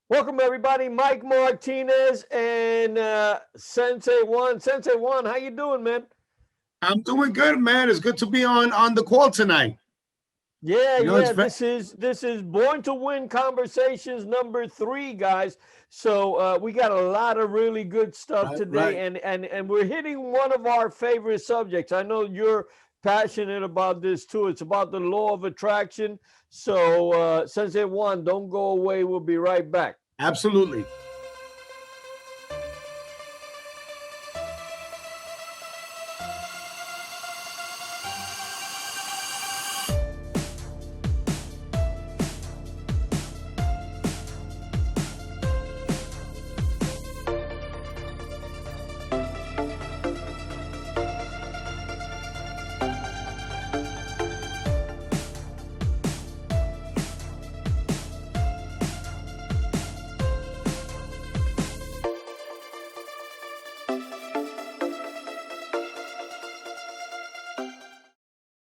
Welcome, everybody. Mike Martinez and Sensei Juan. Sensei Juan, how you doing, man? I'm doing good, man. It's good to be on the call tonight. Yeah, You know, it's yeah. very This is Born to Win Conversations number 3, guys. So we got a lot of really good stuff right, right. today, and we're hitting one of our favorite subjects. I know you're passionate about this too. It's about the law of attraction. So Sensei Juan, don't go away. We'll be right back. Absolutely.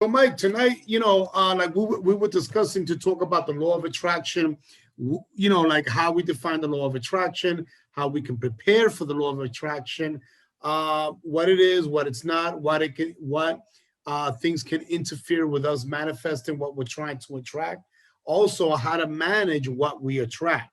So, Mike, tonight, like we were discussing to talk about the law of attraction, like how we define the law of attraction, how we can prepare for the law of attraction, what it is, what it's not, what things can interfere with us manifesting what we're trying to attract. Also, how to manage what we attract.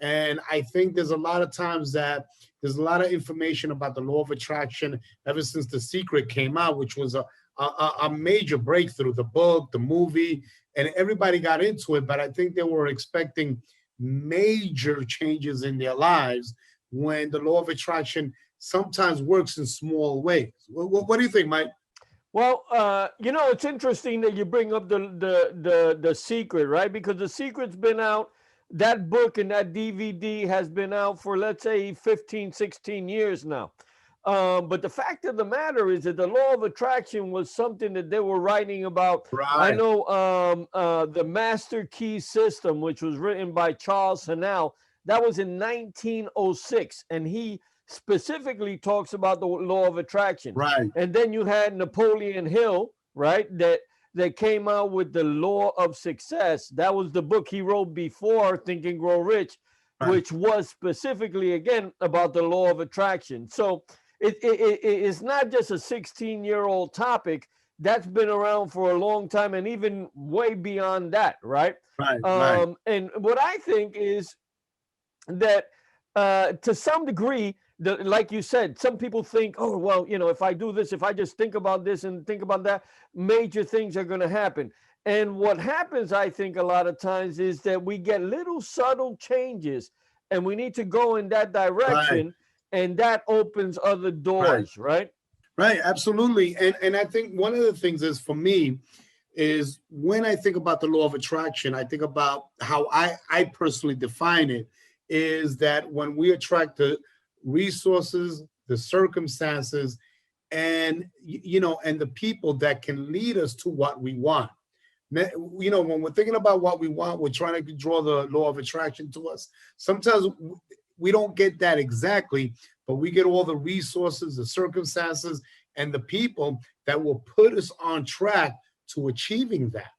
And I think there's a lot of times that there's a lot of information about the law of attraction ever since The Secret came out, which was a major breakthrough, the book, the movie, and everybody got into it. But I think they were expecting major changes in their lives when the law of attraction sometimes works in small ways. What do you think, Mike? Well, it's interesting that you bring up the secret, right? Because the secret's been out. That book and that DVD has been out for, let's say, 15, 16 years now. But the fact of the matter is that the law of attraction was something that they were writing about. I Right, know the Master Key System, which was written by Charles Hanel, that was in 1906, and he specifically talks about the law of attraction. right, And then you had Napoleon Hill, right? That came out with the law of success. That was the book he wrote before Think and Grow Rich, right, which was specifically again about the law of attraction. So it's not just a 16-year-old topic. That's been around for a long time and even way beyond that, right? right, right, And what I think is that to some degree, like you said, some people think, oh, well, if I do this, if I just think about this and think about that, major things are going to happen. And what happens, I think, a lot of times is that we get little subtle changes and we need to go in that right, direction, and that opens other right, doors, right? right. Absolutely. And I think one of the things is for me is when I think about the law of attraction, I think about how I personally define it is that when we attract the resources, the circumstances, and and the people that can lead us to what we want. When we're thinking about what we want, we're trying to draw the law of attraction to us. Sometimes we don't get that exactly, but we get all the resources, the circumstances, and the people that will put us on track to achieving that.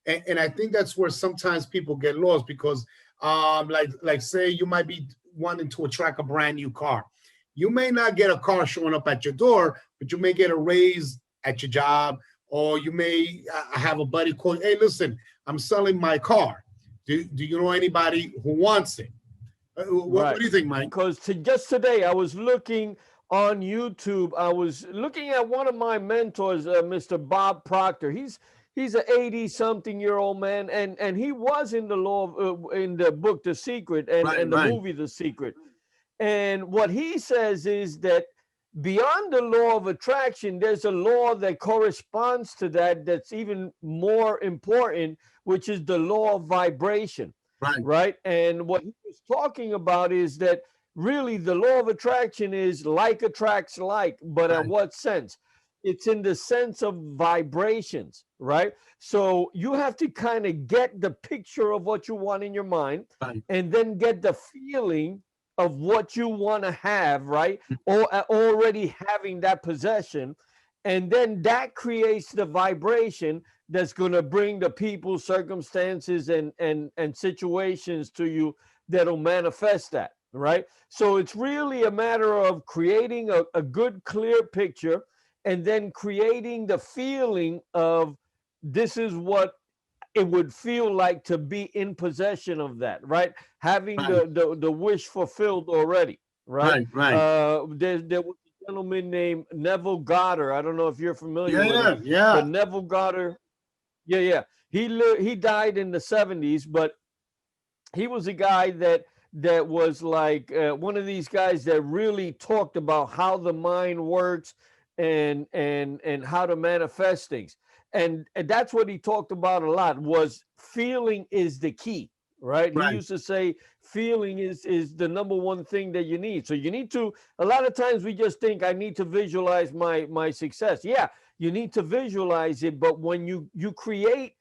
And I think that's where sometimes people get lost because like say you might be wanting to attract a brand new car. You may not get a car showing up at your door, but you may get a raise at your job, or you may have a buddy call, hey, listen, I'm selling my car. Do you know anybody who wants it? What Right. do you think, Mike? Because just today I was looking on YouTube. I was looking at one of my mentors, Mr. Bob Proctor. He's an 80-something-year-old man, and he was in the in the book The Secret Right, and the right, movie The Secret. And what he says is that beyond the law of attraction, there's a law that corresponds to that that's even more important, which is the law of vibration, right, right? And what he was talking about is that really the law of attraction is like attracts like, but in right, what sense? It's in the sense of vibrations, right? So you have to kind of get the picture of what you want in your mind right, and then get the feeling of what you want to have, right? Or already having that possession. And then that creates the vibration that's going to bring the people, circumstances, and situations to you that'll manifest that, right? So it's really a matter of creating a good, clear picture, and then creating the feeling of this is what it would feel like to be in possession of that, right? Having Right, the wish fulfilled already, right? right, right. There was a gentleman named Neville Goddard. I don't know if you're familiar with him, Yeah, yeah. but Neville Goddard, yeah. He died in the 70s, but he was a guy that was like one of these guys that really talked about how the mind works, and how to manifest things, and that's what he talked about a lot, was feeling is the key, right? He Right. used to say feeling is the number one thing that you need. So you need to, a lot of times we just think I need to visualize my success. Yeah, you need to visualize it, but when you create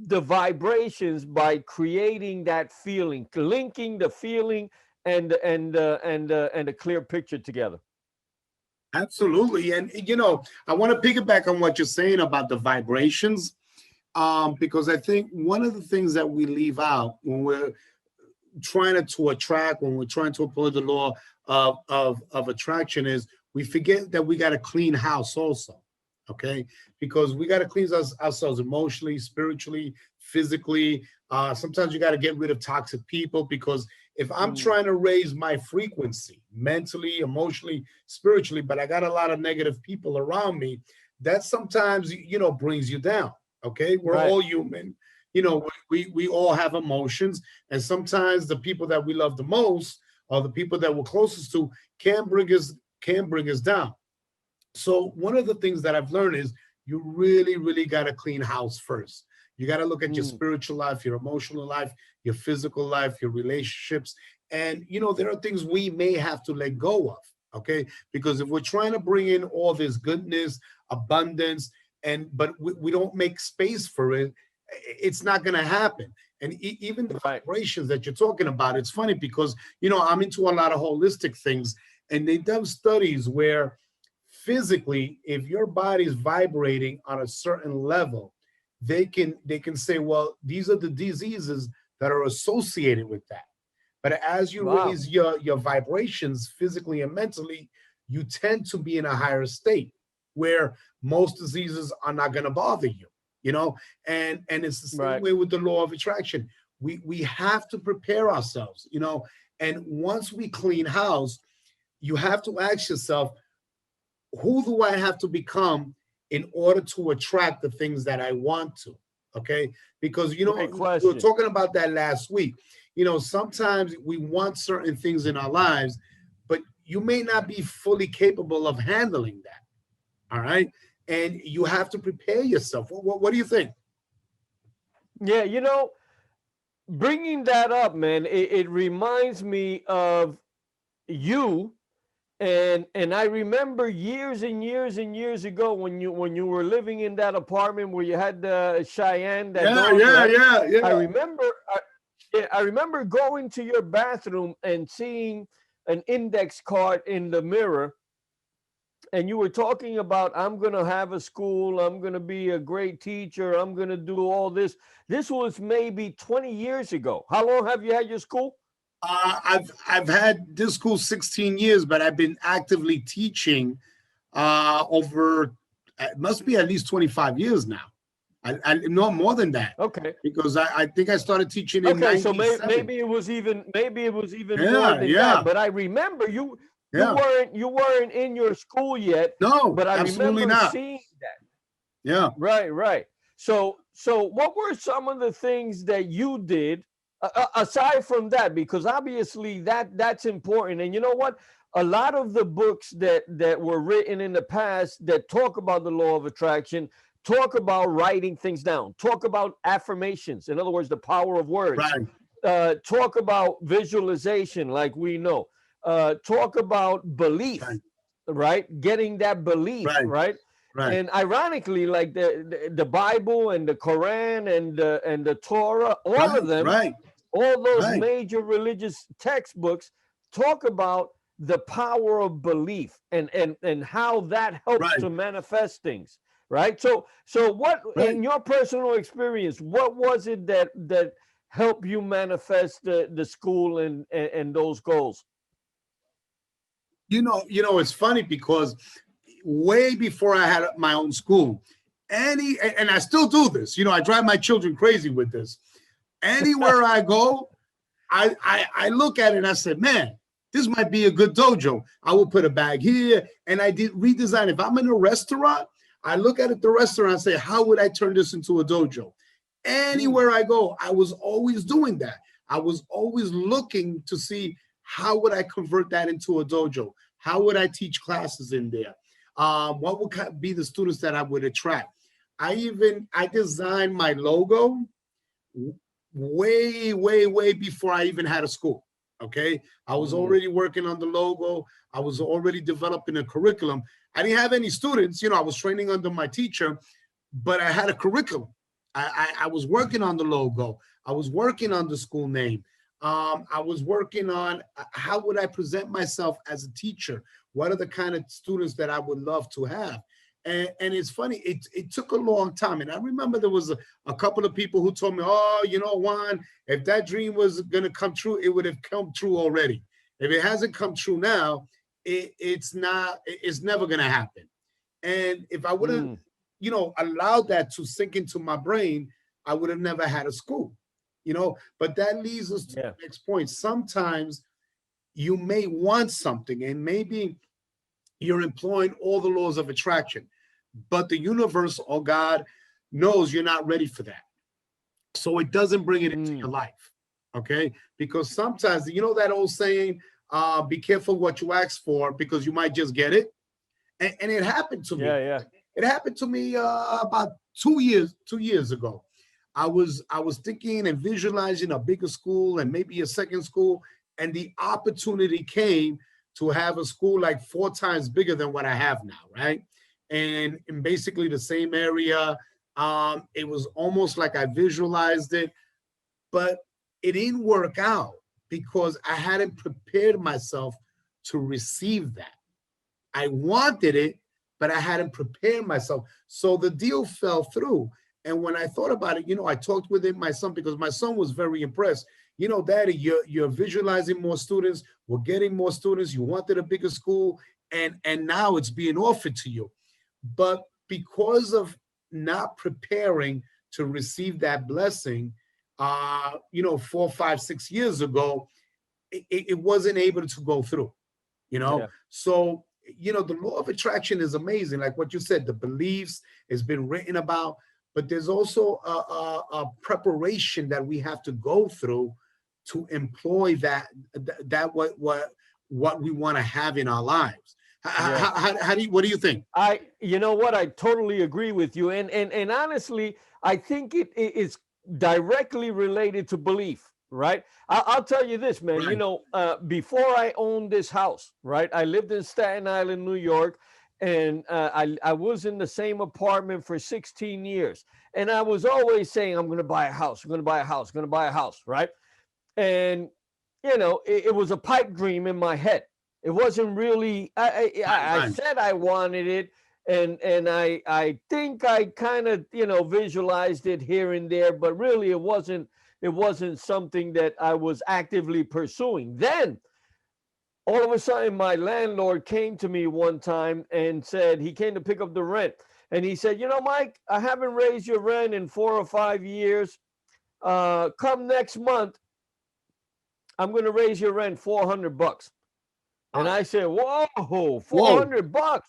the vibrations by creating that feeling, linking the feeling and a clear picture together. Absolutely. And I want to piggyback on what you're saying about the vibrations, because I think one of the things that we leave out when we're trying to attract, when we're trying to employ the law of attraction, is we forget that we got to clean house also. Okay, because we got to clean ourselves emotionally, spiritually, physically. Sometimes you got to get rid of toxic people, because if I'm Mm, trying to raise my frequency mentally, emotionally, spiritually, but I got a lot of negative people around me, that sometimes brings you down. Okay, we're right. all human. We all have emotions, and sometimes the people that we love the most, or the people that we're closest to, can bring us down. So one of the things that I've learned is you really, really got to clean house first. You got to look at your Mm, spiritual life, your emotional life, your physical life, your relationships. And, there are things we may have to let go of. Okay. Because if we're trying to bring in all this goodness, abundance, but we don't make space for it, it's not going to happen. And even the right. vibrations that you're talking about, it's funny because, I'm into a lot of holistic things, and they've done studies where physically, if your body's vibrating on a certain level, they can say, well, these are the diseases that are associated with that. But as you Wow. raise your vibrations physically and mentally, you tend to be in a higher state where most diseases are not going to bother you. you know and it's the same Right. way with the law of attraction. We have to prepare ourselves, and once we clean house, you have to ask yourself, who do I have to become in order to attract the things that I want to? Okay. Because, Great we were question. talking about that last week. Sometimes we want certain things in our lives, but you may not be fully capable of handling that. All right. And you have to prepare yourself. What do you think? Yeah, bringing that up, man, it reminds me of you. And I remember years and years and years ago when you were living in that apartment where you had the Cheyenne, that Yeah, dog, yeah, right? yeah, I yeah. remember yeah, I remember going to your bathroom and seeing an index card in the mirror, and you were talking about, I'm going to have a school, I'm going to be a great teacher, I'm going to do all this. This was maybe 20 years ago. How long have you had your school? I've had this school 16 years, but I've been actively teaching over, it must be at least 25 years now. I no more than that, Okay. because I think I started teaching in Okay, so '97. maybe it was even more Yeah, than that. yeah, But I remember you yeah. weren't in your school yet, No, but I absolutely remember not. seeing that. Yeah. Right. So what were some of the things that you did, aside from that? Because obviously that's important. And you know what? A lot of the books that were written in the past that talk about the law of attraction talk about writing things down, talk about affirmations. In other words, the power of words. Right, Talk about visualization, like we know. Talk about belief, right, right? Getting that belief, right, right? right, And ironically, like the Bible and the Quran and the Torah, all of right, them, right, all those right, major religious textbooks talk about the power of belief and how that helps right, to manifest things, right? So what, right. in your personal experience, what was it that help you manifest the school and those goals? It's funny because way before I had my own school, and I still do this. I drive my children crazy with this. Anywhere I go, I look at it and I said, man, this might be a good dojo. I will put a bag here, and I did redesign. If I'm in a restaurant, I look at the restaurant and say, how would I turn this into a dojo? Anywhere I go, I was always doing that. I was always looking to see how would I convert that into a dojo? How would I teach classes in there? What would be the students that I would attract? I designed my logo way before I even had a school. Okay. I was already working on the logo. I was already developing a curriculum. I didn't have any students, I was training under my teacher, but I had a curriculum. I was working on the logo. I was working on the school name. I was working on how would I present myself as a teacher? What are the kind of students that I would love to have? And it's funny, it took a long time. And I remember there was a couple of people who told me, oh, Juan, if that dream was going to come true, it would have come true already. If it hasn't come true now, it's never going to happen. And if I would have, allowed that to sink into my brain, I would have never had a school, but that leads us to the next point. Sometimes you may want something and maybe you're employing all the laws of attraction, but the universe or God knows you're not ready for that. So it doesn't bring it into your life. Okay. Because sometimes, that old saying, be careful what you ask for because you might just get it. And it happened to me. It happened to me about 2 years ago. I was thinking and visualizing a bigger school and maybe a second school. And the opportunity came to have a school like 4 times bigger than what I have now, right? And in basically the same area. It was almost like I visualized it, but it didn't work out because I hadn't prepared myself to receive that. I wanted it, but I hadn't prepared myself. So the deal fell through. And when I thought about it, I talked with my son because my son was very impressed. Daddy, you're visualizing more students. We're getting more students. You wanted a bigger school, and now it's being offered to you. But because of not preparing to receive that blessing, 4, 5, 6 years ago, it wasn't able to go through, So, the law of attraction is amazing. Like what you said, the beliefs has been written about, but there's also a preparation that we have to go through to employ that what we want to have in our lives. What do you think? I totally agree with you. And honestly, I think it is directly related to belief, right? I'll tell you this, man, right. Before I owned this house, right, I lived in Staten Island, New York, and I was in the same apartment for 16 years. And I was always saying, I'm going to buy a house, I'm going to buy a house, I'm going to buy a house, right? And, it was a pipe dream in my head. It wasn't really, I said I wanted it. And I think I kind of, visualized it here and there, but really it wasn't something that I was actively pursuing. Then all of a sudden my landlord came to me one time and said, he came to pick up the rent. And he said, Mike, I haven't raised your rent in 4 or 5 years. Come next month, I'm going to raise your rent $400. And I said, whoa, $400.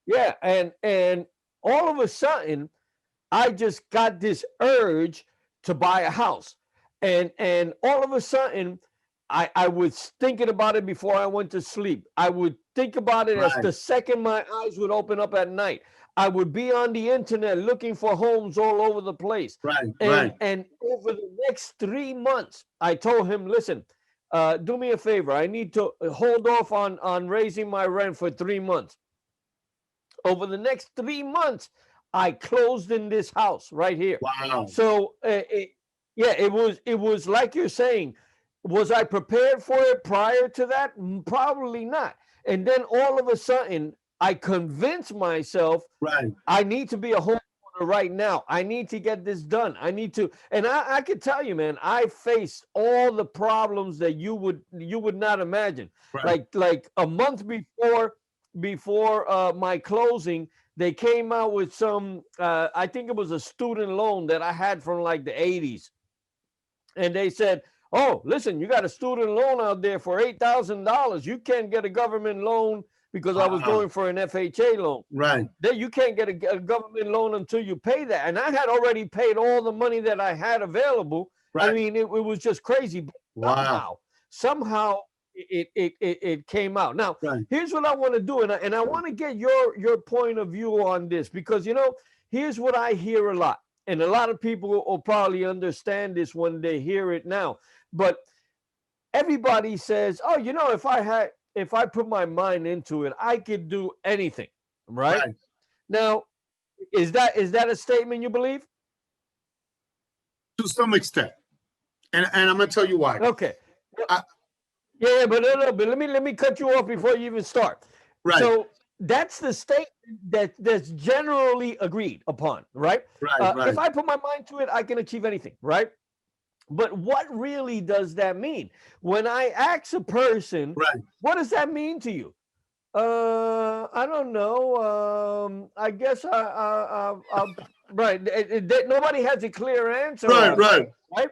Yeah. And all of a sudden, I just got this urge to buy a house. And all of a sudden, I was thinking about it before I went to sleep. I would think about it as the second my eyes would open up at night. I would be on the internet looking for homes all over the place. And over the next 3 months, I told him, listen, do me a favor. I need to hold off on raising my rent for 3 months. Over the next 3 months, I closed in this house right here. Wow. So, it was like you're saying. Was I prepared for it prior to that? Probably not. And then all of a sudden, I convinced myself I need to be a homeowner right now. I need to get this done. I need to, and I can tell you, man, I faced all the problems that you would not imagine. Right. Like a month before my closing, they came out with some. I think it was a student loan that I had from like the 80s, and they said, "Oh, listen, you got a student loan out there for $8,000. You can't get a government loan because I was Uh-uh. going for an FHA loan. Right. That you can't get a government loan until you pay that." And I had already paid all the money that I had available. I Right. mean, it was just crazy. But Wow. somehow it came out. Now, Right. here's what I want to do, and I want to get your point of view on this, because here's what I hear a lot, and a lot of people will probably understand this when they hear it now. But everybody says, "Oh, if I put my mind into it, I could do anything." Right? Right. Now, is that a statement you believe? To some extent. And I'm gonna tell you why. Okay. I, Yeah, but no, but let me cut you off before you even start. right. So that's the statement that's generally agreed upon, right? Right. If Right. I put my mind to it, I can achieve anything, right? But what really does that mean? When I ask a person, Right. what does that mean to you? I don't know. I guess right. Nobody has a clear answer Right. on that, Right. right?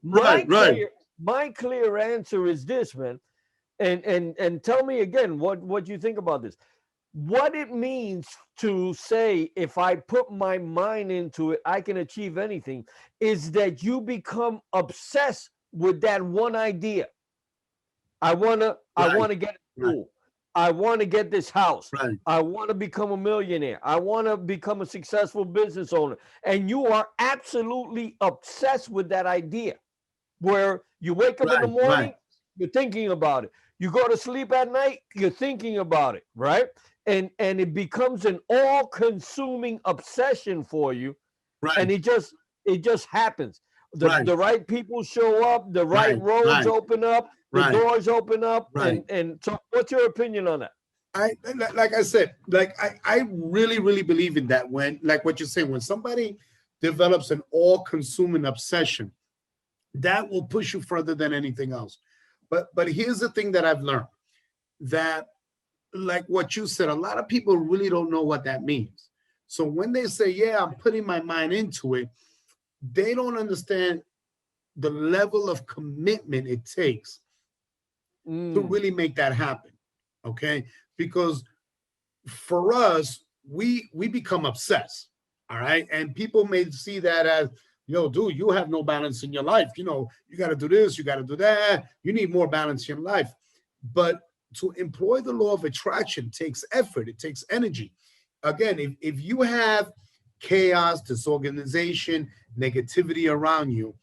Right. My Right. clear my clear answer is this, man. And tell me again what you think about this. What it means to say, if I put my mind into it, I can achieve anything, is that you become obsessed with that one idea. I Right. wanna get a Right. school. I want to get this house. Right. I want to become a millionaire. I want to become a successful business owner. And you are absolutely obsessed with that idea, where you wake up in the Right. Right. morning, you're thinking about it. You go to sleep at night, you're thinking about it, right? And it becomes an all-consuming obsession for you, and Right. it just happens. The Right. the right people show up, the right Right. roads Right. open up, the Right. doors open up, Right. and so what's your opinion on that? Like I said, like I really, really believe in that. When, like what you're saying, when somebody develops an all-consuming obsession, that will push you further than anything else. But here's the thing that I've learned, that like what you said, a lot of people really don't know what that means. So when they say, "Yeah, I'm putting my mind into it," they don't understand the level of commitment it takes to Mm, really make that happen. Okay, because for us, we become obsessed. All right, and people may see that as, "Yo, dude, you have no balance in your life. You got to do this, you got to do that. You need more balance in your life." But to employ the law of attraction takes effort. It takes energy. Again, if you have chaos, disorganization, negativity around you,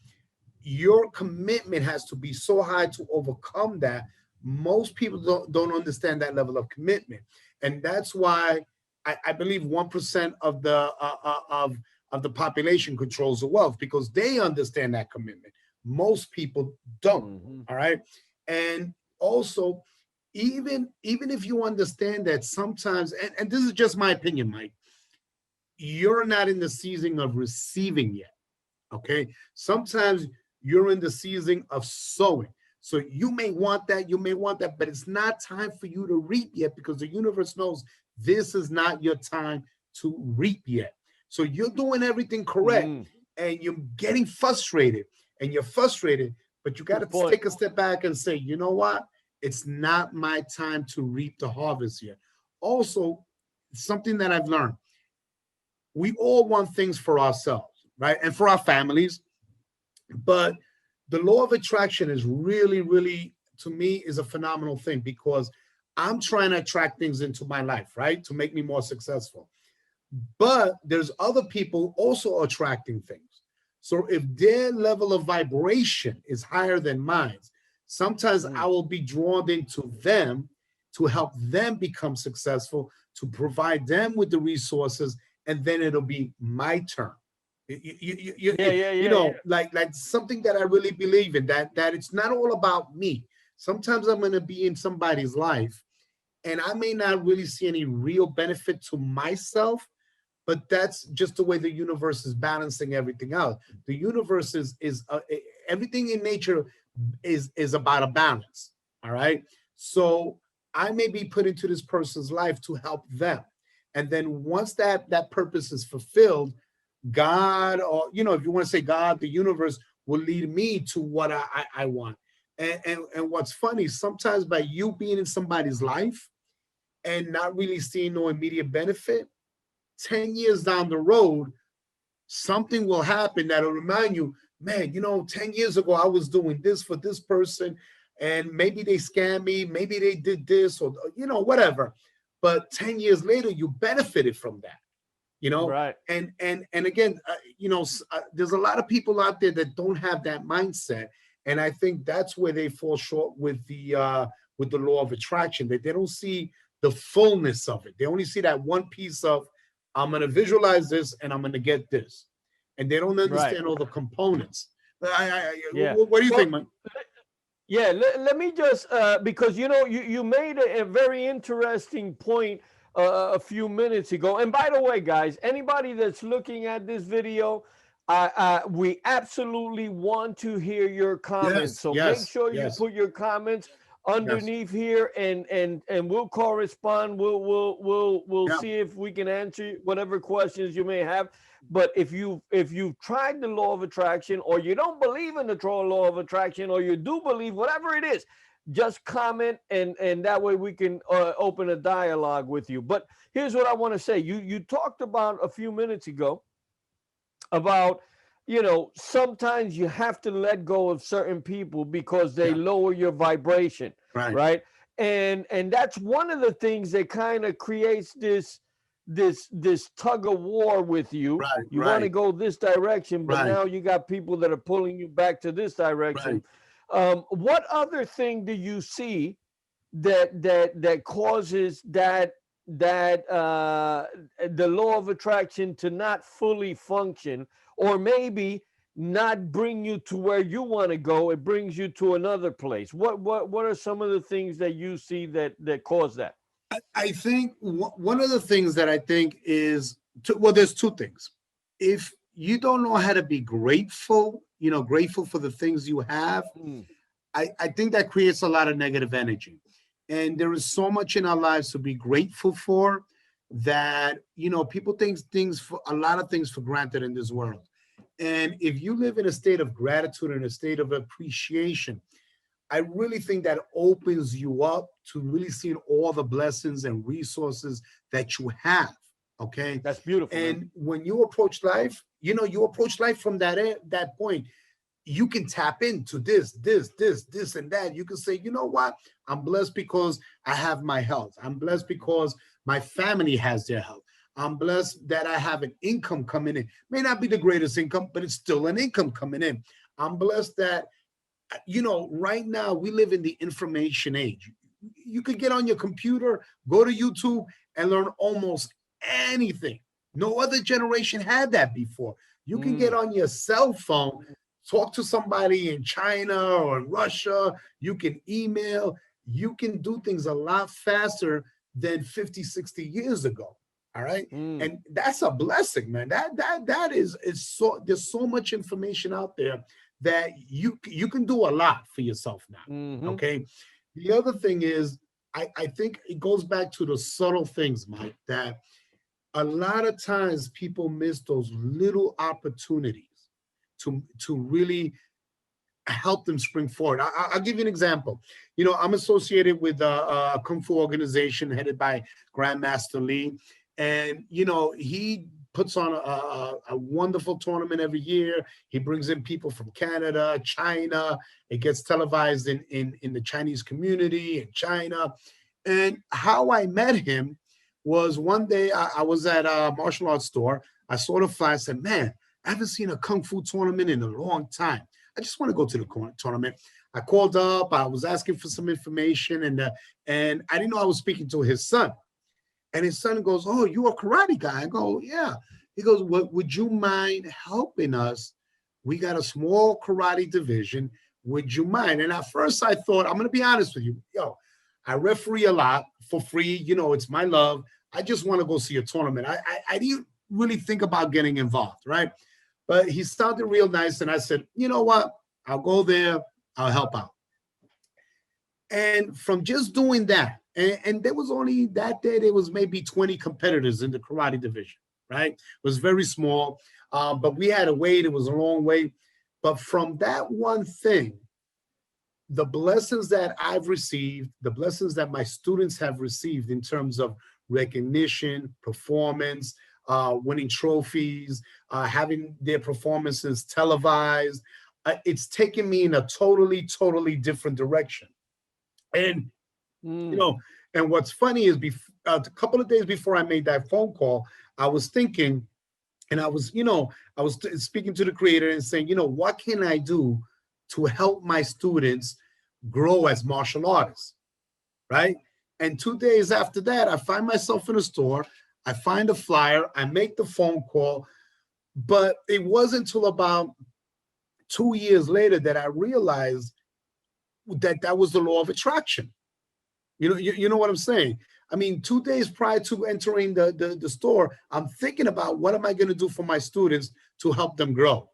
your commitment has to be so high to overcome that. Most people don't understand that level of commitment, and that's why I believe 1% of the population controls the wealth, because they understand that commitment. Most people don't. mhm. All right, and also, even if you understand that sometimes, and this is just my opinion, Mike, you're not in the season of receiving yet. Okay. Sometimes you're in the season of sowing. So you may want that, but it's not time for you to reap yet, because the universe knows this is not your time to reap yet. So you're doing everything correct, Mm, and you're getting frustrated, and you're frustrated, but you got good to point. take a step back and say, "You know what? It's not my time to reap the harvest yet." Also, something that I've learned, we all want things for ourselves, right? And for our families. But the law of attraction is really, really, to me, is a phenomenal thing, because I'm trying to attract things into my life, right? To make me more successful. But there's other people also attracting things. So if their level of vibration is higher than mine, sometimes I Mm, will be drawn into them to help them become successful, to provide them with the resources, and then it'll be my turn. yeah, yeah, yeah, yeah. Like something that I really believe in, that it's not all about me. Sometimes I'm going to be in somebody's life, and I may not really see any real benefit to myself, but that's just the way the universe is balancing everything out. The universe is everything in nature is about a balance. All right. So I may be put into this person's life to help them. And then once that purpose is fulfilled, God, or if you want to say God, the universe will lead me to what I want. And what's funny, sometimes by you being in somebody's life and not really seeing no immediate benefit, 10 years down the road, something will happen that'll remind you, man, 10 years ago, I was doing this for this person, and maybe they scammed me, maybe they did this, or, whatever. But 10 years later, you benefited from that, Right. and again, there's a lot of people out there that don't have that mindset. And I think that's where they fall short with the law of attraction, that they don't see the fullness of it. They only see that one piece of, I'm going to visualize this and I'm going to get this. And they don't Right. understand all the components. Yeah. What do you Well, think, man? yeah. Let me just because you made a very interesting point a few minutes ago. And by the way, guys, anybody that's looking at this video, we absolutely want to hear your comments. Yes, So make yes, sure you yes, put your comments yes. underneath here, and we'll correspond. We'll Yeah, see if we can answer whatever questions you may have. But if you've tried the law of attraction, or you don't believe in the law of attraction, or you do believe, whatever it is, just comment, and that way we can open a dialogue with you. But here's what I want to say. You talked about a few minutes ago about, sometimes you have to let go of certain people because they yeah, lower your vibration, right, right? And that's one of the things that kind of creates this tug of war with you. right, You want to right, go this direction, but right, now you got people that are pulling you back to this right. direction. What other thing do you see that causes that the law of attraction to not fully function, or maybe not bring you to where you want to go? It brings you to another place. What are some of the things that you see that cause that? I think one of the things that I think is, well, there's two things. If you don't know how to be grateful, grateful for the things you have, Mm, I think that creates a lot of negative energy. And there is so much in our lives to be grateful for, that, people think for a lot of things for granted in this world. And if you live in a state of gratitude and a state of appreciation, I really think that opens you up to really seeing all the blessings and resources that you have. Okay. that's beautiful, man. And when you approach life, you approach life from that point. You can tap into this, and that. You can say, you know what? I'm blessed because I have my health. I'm blessed because my family has their health. I'm blessed that I have an income coming in. May not be the greatest income, but it's still an income coming in. I'm blessed that, right now we live in the information age. You could get on your computer, go to YouTube, and learn almost anything. No other generation had that before. You can get Mm, on your cell phone, talk to somebody in China or in Russia. You can email. You can do things a lot faster than 50, 60 years ago. All right. mm, And that's a blessing, man. That is so, there's so much information out there that you can do a lot for yourself now. mm-hmm. Okay. The other thing is, I think it goes back to the subtle things, Mike, that a lot of times people miss those little opportunities to really help them spring forward. I'll give you an example. I'm associated with a kung fu organization headed by Grandmaster Lee, and he puts on a wonderful tournament every year. He brings in people from Canada, China. It gets televised in the Chinese community in China. And how I met him was one day I was at a martial arts store. I saw the flyer. I said, man, I haven't seen a kung fu tournament in a long time. I just want to go to the tournament. I called up. I was asking for some information, and I didn't know I was speaking to his son. And his son goes, "Oh, you a karate guy?" I go, "Yeah." He goes, Would you mind helping us? We got a small karate division. Would you mind?" And at first I thought, I'm going to be honest with you. I referee a lot for free. It's my love. I just want to go see a tournament. I didn't really think about getting involved, right? But he sounded real nice, and I said, you know what? I'll go there. I'll help out. And from just doing that, and there was only that day, there was maybe 20 competitors in the karate division, right? It was very small, but we had to wait. It was a long wait. But from that one thing, the blessings that I've received, the blessings that my students have received in terms of recognition, performance, winning trophies, having their performances televised, it's taken me in a totally, totally different direction. And Mm. and what's funny is a couple of days before I made that phone call, I was thinking, and I was speaking to the creator and saying, what can I do to help my students grow as martial artists, right? And 2 days after that, I find myself in a store, I find a flyer, I make the phone call, but it wasn't until about 2 years later that I realized that was the law of attraction. You know what I'm saying? I mean, 2 days prior to entering the store, I'm thinking about what am I going to do for my students to help them grow.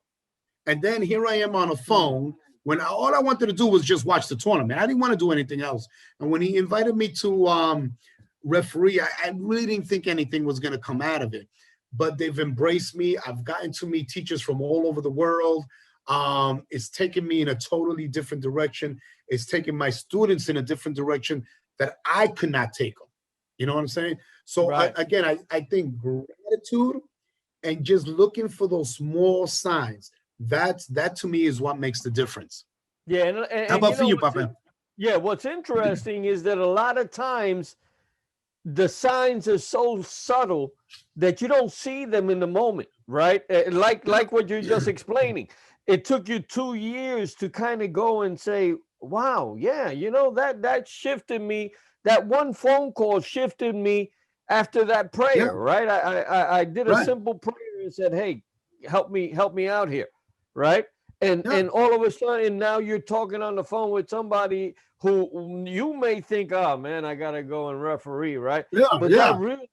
And then here I am on a phone when all I wanted to do was just watch the tournament. I didn't want to do anything else. And when he invited me to referee, I really didn't think anything was going to come out of it. But they've embraced me. I've gotten to meet teachers from all over the world. It's taken me in a totally different direction. It's taken my students in a different direction that I could not take them. You know what I'm saying? So Right. I think gratitude and just looking for those small signs, that to me is what makes the difference. Yeah, How and about for you, Papa? yeah, what's interesting is that a lot of times the signs are so subtle that you don't see them in the moment, right? Like what you're just explaining. It took you 2 years to kind of go and say, "Wow, yeah, that shifted me. That one phone call shifted me after that Yeah, prayer, right? I did a right. simple prayer and said, "Hey, help me out here," right? Yeah, And all of a sudden now you're talking on the phone with somebody who you may think, oh man, I gotta go and referee, right? yeah, But that yeah. really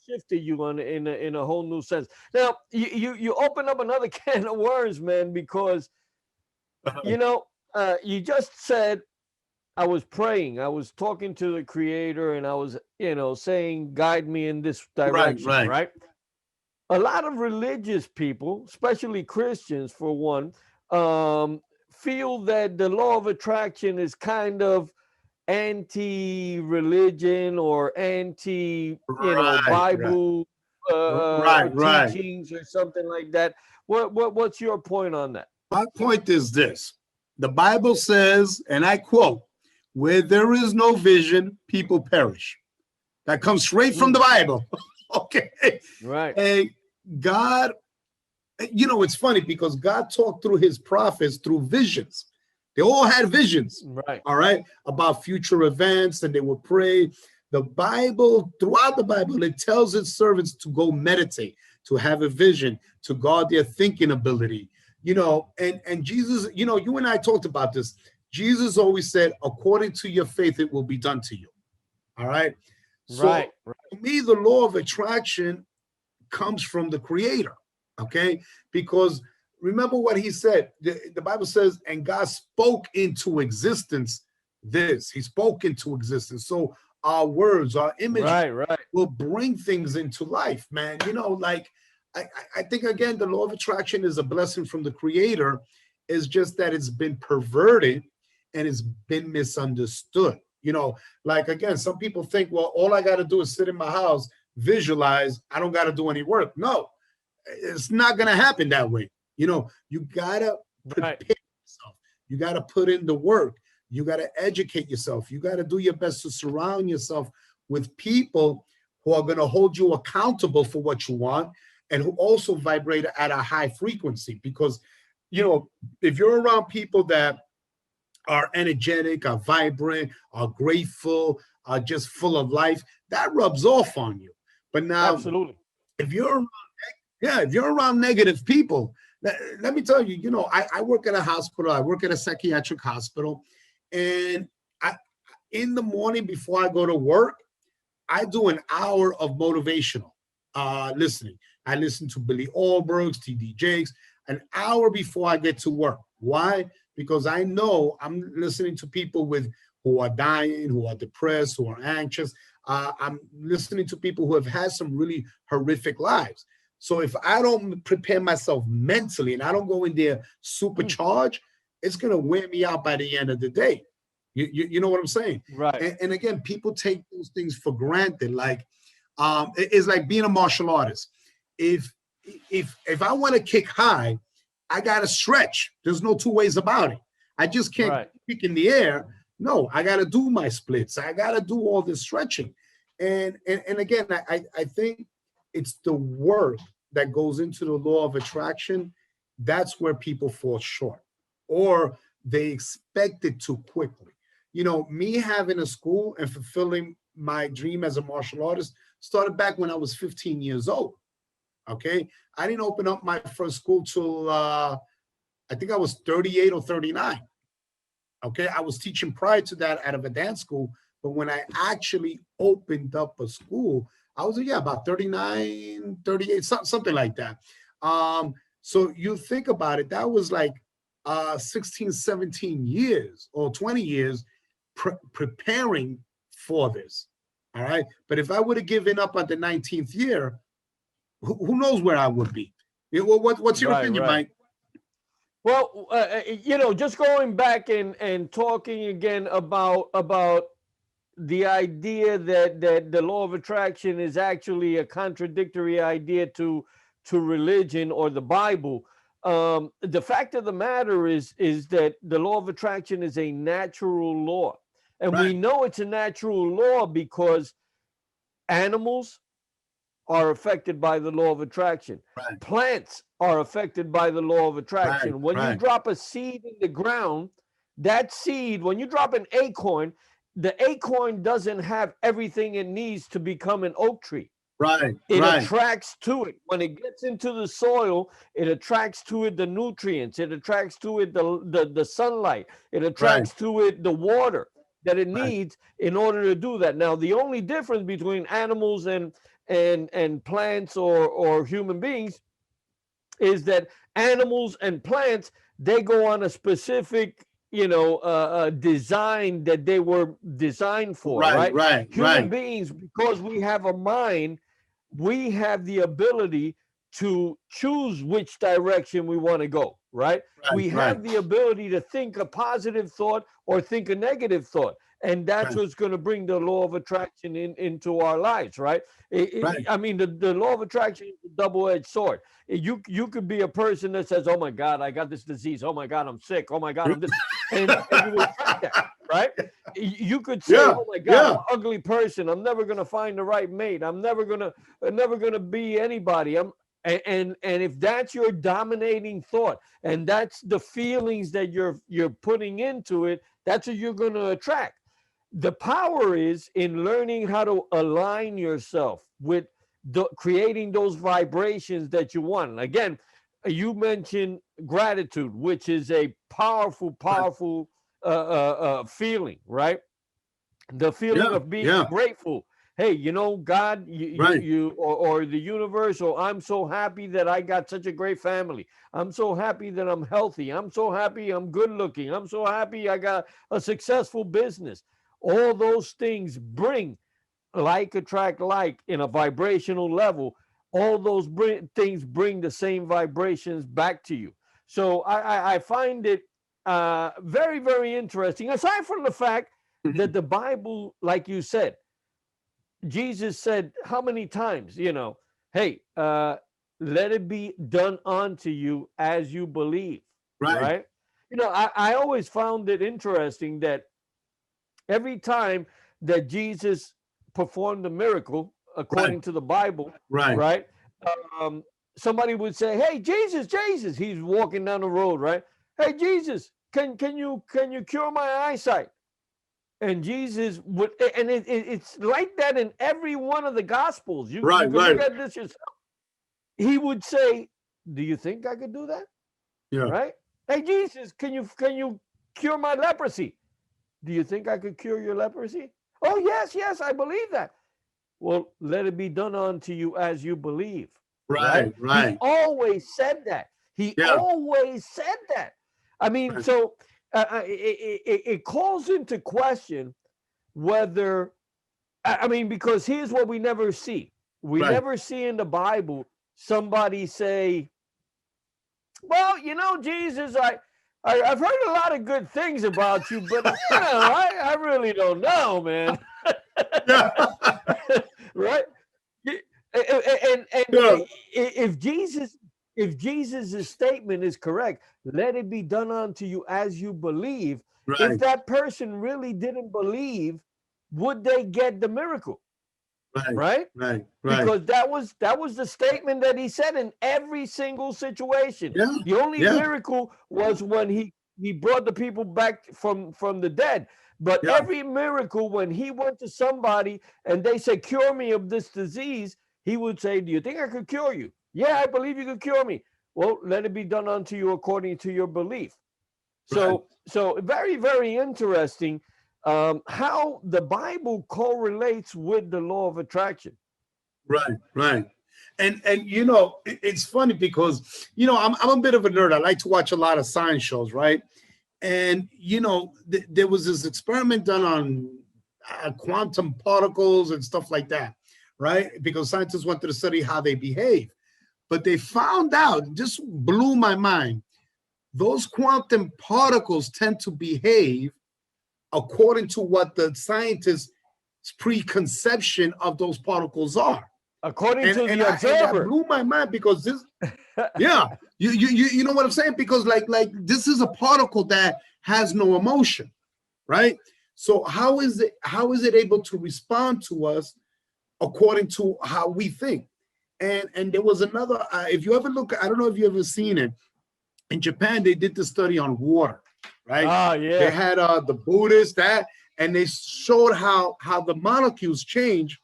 shifted you in a whole new sense. Now you open up another can of worms, man, because you know you just said I was praying, I was talking to the creator, and I was saying, guide me in this Right, direction, right. right? A lot of religious people, especially Christians for one, um, feel that the law of attraction is kind of anti-religion or Right, right. Bible Right, right. teachings or something like that. What's your point on that? My point is this. The Bible says, and I quote, where there is no vision, people perish. That comes straight from the Mm, Bible. Okay. right, And God, it's funny because God talked through his prophets through visions. They all had visions, right, all right, about future events, and they would pray. The Bible, throughout the Bible, it tells its servants to go meditate, to have a vision, to guard their thinking ability, and Jesus, you and I talked about this. Jesus always said, according to your faith, it will be done to you. All right. right, So to me, the law of attraction comes from the creator. Okay. Because remember what he said. The Bible says, and God spoke into existence this. He spoke into existence. So our words, our imagery right. will bring things into life, man. Like I think again, the law of attraction is a blessing from the creator. It's just that it's been perverted and it's been misunderstood. Like again, some people think, well, all I got to do is sit in my house, visualize. I don't got to do any work. No, it's not going to happen that way. You got to prepare Right. yourself. You got to put in the work. You got to educate yourself. You got to do your best to surround yourself with people who are going to hold you accountable for what you want and who also vibrate at a high frequency. Because, if you're around people that are energetic, are vibrant, are grateful, are just full of life, that rubs off on you. But now, Absolutely. if you're around, yeah, if you're around negative people, let me tell you, I work at a hospital, I work at a psychiatric hospital, and in the morning before I go to work, I do an hour of motivational listening. I listen to Billy Allbergs, TD Jakes, an hour before I get to work. Why? Because I know I'm listening to people who are dying, who are depressed, who are anxious. I'm listening to people who have had some really horrific lives. So if I don't prepare myself mentally and I don't go in there supercharged, it's going to wear me out by the end of the day. You know what I'm saying? Right. And again, people take those things for granted. Like it's like being a martial artist. If if I want to kick high, I gotta stretch. There's no two ways about it. I just can't Right. kick in the air. No, I gotta do my splits. I gotta do all this stretching. And again, I think it's the work that goes into the law of attraction. That's where people fall short, or they expect it too quickly. You know, me having a school and fulfilling my dream as a martial artist started back when I was 15 years old. Okay. I didn't open up my first school till I think I was 38 or 39. Okay. I was teaching prior to that out of a dance school. But when I actually opened up a school, I was, yeah, about 39, 38, something like that. So you think about it, that was like 16, 17 years or 20 years preparing for this. All right. But if I would have given up at the 19th year, who knows where I would be? What's your Right. opinion, Right. Mike? Well, just going back and talking again about the idea that the law of attraction is actually a contradictory idea to religion or the Bible. The fact of the matter is that the law of attraction is a natural law, and we Right, know it's a natural law because animals are affected by the law of attraction. right, Plants are affected by the law of right, attraction. When you right, drop a seed in the ground, that seed, when you drop an acorn, the acorn doesn't have everything it needs to become an oak tree. right, It right, attracts to it. When it gets into the soil, it attracts to it the nutrients, it attracts to it the sunlight, it right, attracts to it the water that it right, needs in order to do that. Now, the only difference between animals and plants or human beings is that animals and plants, they go on a specific design that they were designed for, right, right? right, Human right, beings, because we have a mind, we have the ability to choose which direction we want to go, right? right, We right, have the ability to think a positive thought or think a negative thought. And that's right, what's going to bring the law of attraction into our lives, right? right. I mean, the law of attraction is a double-edged sword. You could be a person that says, "Oh my God, I got this disease. Oh my God, I'm sick. Oh my God, I'm this," and you attract that, right? You could say, Yeah, "Oh my God, I'm yeah, an ugly person. I'm never gonna find the right mate. I'm never gonna be anybody." And if that's your dominating thought, and that's the feelings that you're putting into it, that's what you're gonna attract. The power is in learning how to align yourself with creating those vibrations that you want. Again, you mentioned gratitude, which is a powerful, right, powerful feeling, right? The feeling yeah, of being yeah, grateful. Hey, God, right, or the universe, or I'm so happy that I got such a great family. I'm so happy that I'm healthy. I'm so happy I'm good looking. I'm so happy I got a successful business. All those things bring like attract like in a vibrational level. All those things bring the same vibrations back to you. So I find it very, very interesting. Aside from the fact mhm, that the Bible, like you said, Jesus said how many times, hey, let it be done unto you as you believe, right, right? I always found it interesting that every time that Jesus performed a miracle, right, according to the Bible, right, right? Um, Somebody would say, "Hey, Jesus, Jesus!" He's walking down the road, right? "Hey, Jesus, can you cure my eyesight?" And Jesus would, and it's like that in every one of the Gospels. You right, can look right, at this yourself. He would say, "Do you think I could do that?" yeah, Right? "Hey, Jesus, can you cure my leprosy?" "Do you think I could cure your leprosy?" "Oh, yes, yes, I believe that." "Well, let it be done unto you as you believe." Right, He right. always said that. He Yeah, always said that. I mean, right, so it calls into question whether, I mean, because here's what we never see. We right. never see in the Bible somebody say, well, Jesus, I've heard a lot of good things about you, but I really don't know, man. Yeah, Right? And yeah, if Jesus' statement is correct, let it be done unto you as you believe. If right, that person really didn't believe, would they get the miracle? right, Right? right, right. Because that was the statement that he said in every single situation. Yeah, The only yeah, miracle was when he brought the people back from the dead. But yeah, every miracle, when he went to somebody and they said, cure me of this disease, he would say, do you think I could cure you? Yeah, I believe you could cure me. Well, let it be done unto you according to your belief. right, So very, very interesting, how the Bible correlates with the law of attraction. right, right. And it's funny because I'm a bit of a nerd. I like to watch a lot of science shows, right? And there was this experiment done on quantum particles and stuff like that, right? Because scientists wanted to study how they behave, but they found out, just blew my mind, those quantum particles tend to behave according to what the scientists' preconception of those particles are. According and to and the I and that observer. blew my mind because this, yeah, you know what I'm saying? Because like this is a particle that has no emotion, right? So how is it able to respond to us according to how we think? And there was another, if you ever look, I don't know if you ever seen it, in Japan they did the study on water, right? Ah, They yeah. had the Buddhists, that, and they showed how the molecules change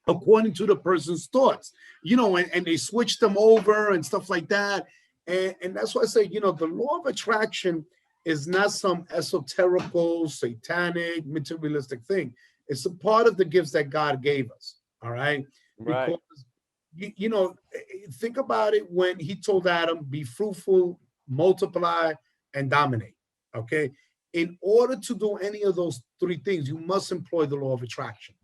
according to the person's thoughts, and they switched them over and stuff like that. And that's why I say, the law of attraction is not some esoterical, satanic, materialistic thing. It's a part of the gifts that God gave us. All right. Right. Because, think about it when he told Adam, be fruitful, multiply, and dominate. Okay. In order to do any of those three things, you must employ the law of attraction.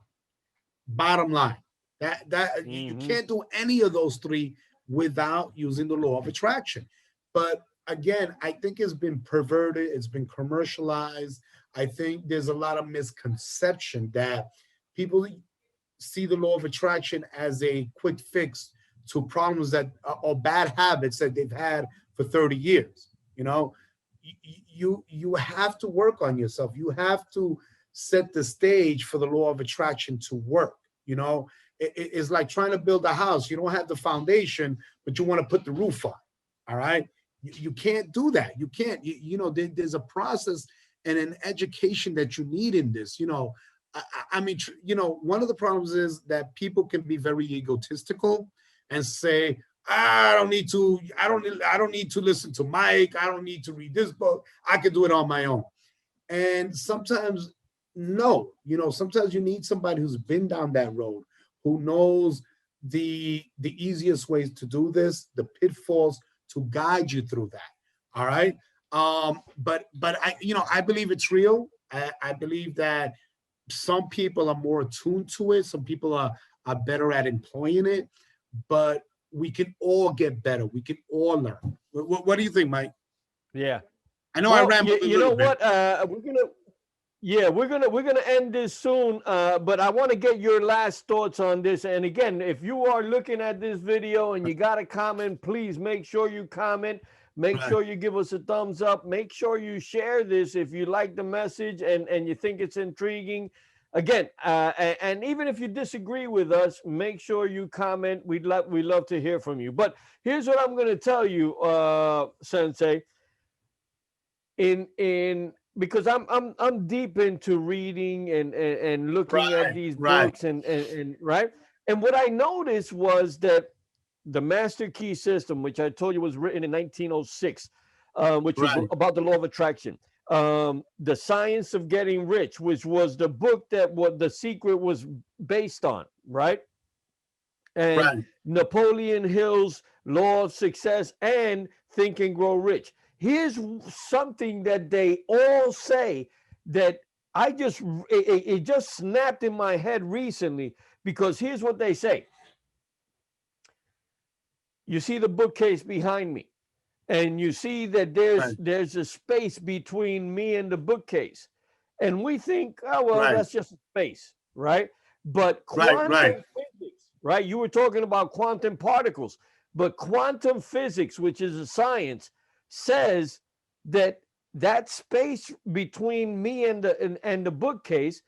Bottom line, that you Hmm. can't do any of those three without using the law of attraction. But again, I think it's been perverted, it's been commercialized. I think there's a lot of misconception that people see the law of attraction as a quick fix to problems that or bad habits that they've had for 30 years. You have to work on yourself. You have to set the stage for the law of attraction to work. It's like trying to build a house. You don't have the foundation, but you want to put the roof on. All right. You can't do that. You can't. There's a process and an education that you need in this. I mean, one of the problems is that people can be very egotistical and say, I don't need to. I don't need to listen to Mike. I don't need to read this book. I can do it on my own. And sometimes, no, sometimes you need somebody who's been down that road, who knows the easiest ways to do this, the pitfalls, to guide you through that. All right. But I believe it's real. I believe that some people are more attuned to it. Some people are better at employing it, but we can all get better. We can all learn. What do you think, Mike? Yeah. I know I Well, rambled a you know little bit. what? We're gonna end this soon. But I want to get your last thoughts on this. And again, if you are looking at this video and you got a comment, please make sure you comment. Make Right. sure you give us a thumbs up. Make sure you share this if you like the message and you think it's intriguing. Again, and even if you disagree with us, make sure you comment. We love to hear from you. But here's what I'm going to tell you, Sensei. In Because I'm deep into reading and looking at Right. these Right. books and right. And what I noticed was that the Master Key System, which I told you was written in 1906, which was Right. about the law of attraction. The Science of Getting Rich, which was the book that what The Secret was based on, right? and Right. Napoleon Hill's Law of Success and Think and Grow Rich. Here's something that they all say that it just snapped in my head recently, because here's what they say. You see the bookcase behind me, and you see that Right. there's a space between me and the bookcase, and we think, oh well, Right. that's just a space, right? But Right. Right. quantum physics, right? You were talking about quantum particles, but quantum physics, which is a science, says that that space between me and the bookcase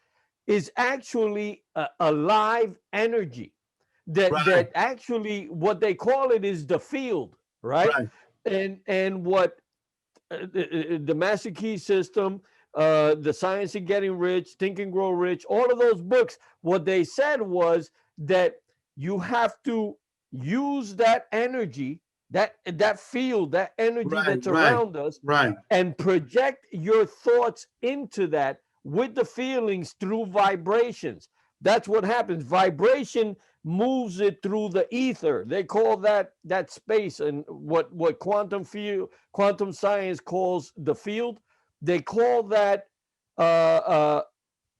is actually a live energy, Right. that actually what they call it is the field, right? Right. And what the Master Key System, the Science of Getting Rich, Think and Grow Rich, all of those books, what they said was that you have to use that energy, that field, that energy Right. that's Right. around us, Right. and project your thoughts into that with the feelings through vibrations. That's what happens. Vibration moves it through the ether. They call that space, and what quantum science calls the field, they call that uh, uh,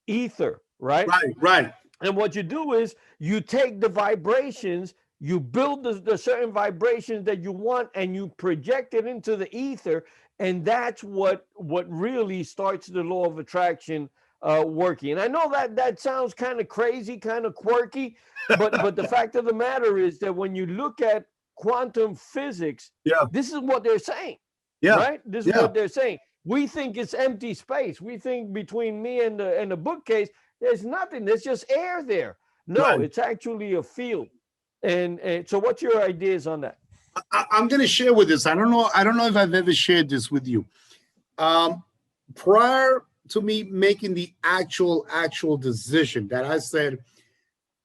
ether, right? Right. Right. And what you do is you take the vibrations, you build the certain vibrations that you want, and you project it into the ether, and that's what really starts the law of attraction working. And I know that sounds kind of crazy, kind of quirky, but the fact of the matter is that when you look at quantum physics, Yeah. this is what they're saying, Yeah. right? This is Yeah. what they're saying. We think it's empty space. We think between me and the bookcase, there's nothing. There's just air there. No, Right. it's actually a field. And so, what's your ideas on that? I'm going to share with this. I don't know. I don't know if I've ever shared this with you. Um, Prior to me making the actual decision that I said,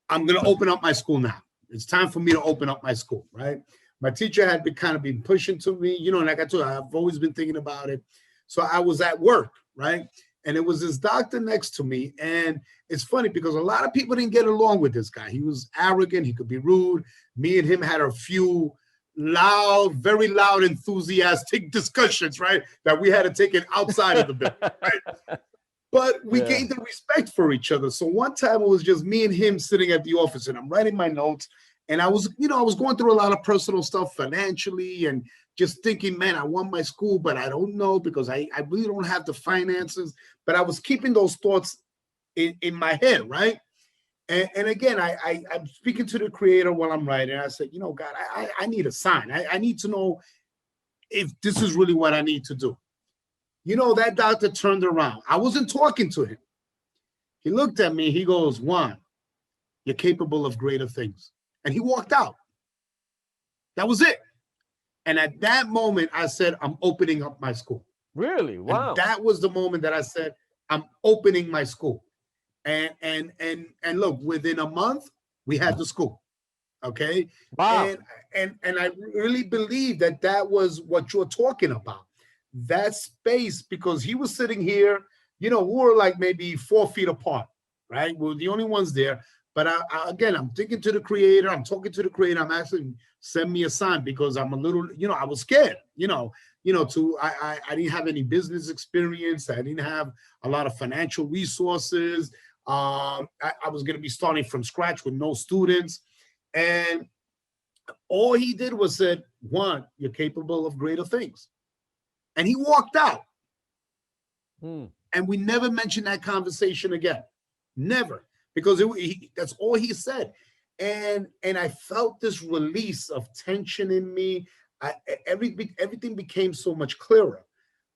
I'm going to open up my school now. It's time for me to open up my school, right? My teacher had been kind of been pushing to me, like I told you, I've always been thinking about it. So I was at work, right? And it was this doctor next to me. And it's funny because a lot of people didn't get along with this guy. He was arrogant. He could be rude. Me and him had a few very loud, enthusiastic discussions, right? That we had to take it outside of the building, right? But we Yeah. gained the respect for each other. So one time it was just me and him sitting at the office, and I'm writing my notes. And I was going through a lot of personal stuff financially, and just thinking, man, I want my school, but I don't know because I really don't have the finances. But I was keeping those thoughts in my head, right? And again, I'm speaking to the creator while I'm writing. I said, God, I need a sign. I need to know if this is really what I need to do. That doctor turned around. I wasn't talking to him. He looked at me. He goes, Juan, you're capable of greater things. And he walked out. That was it. And at that moment, I said, I'm opening up my school. Really? And Wow. that was the moment that I said, I'm opening my school. And look, within a month, we had the school. Okay. Wow. And I really believe that was what you're talking about. That space, because he was sitting here, we were like maybe 4 feet apart, right? We were the only ones there. But again, I'm thinking to the creator. I'm talking to the creator. I'm asking, send me a sign, because I'm a little, I was scared, I didn't have any business experience. I didn't have a lot of financial resources. I was going to be starting from scratch with no students. And all he did was said, Juan, you're capable of greater things. And he walked out. And we never mentioned that conversation again. Never. Because that's all he said. And I felt this release of tension in me. Everything became so much clearer.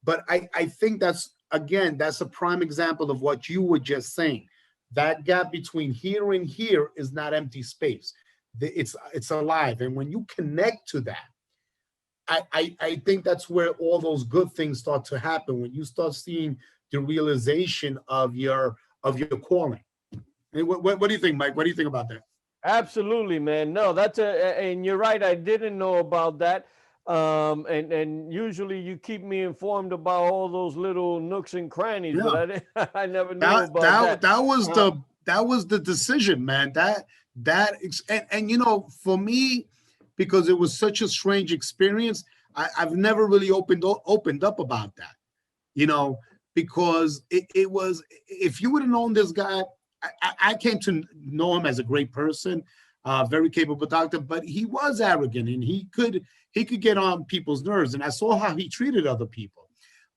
But I think that's a prime example of what you were just saying. That gap between here and here is not empty space. It's alive. And when you connect to that, I think that's where all those good things start to happen, when you start seeing the realization of your calling. And what do you think, Mike? What do you think about that? Absolutely, man. No, and you're right. I didn't know about that. And usually you keep me informed about all those little nooks and crannies, Yeah. but I never knew about that. That was the decision, man. And you know, for me, because it was such a strange experience, I've never really opened up about that, you know, because it was, if you would have known this guy, I came to know him as a great person, very capable doctor, but he was arrogant and he could get on people's nerves. And I saw how he treated other people.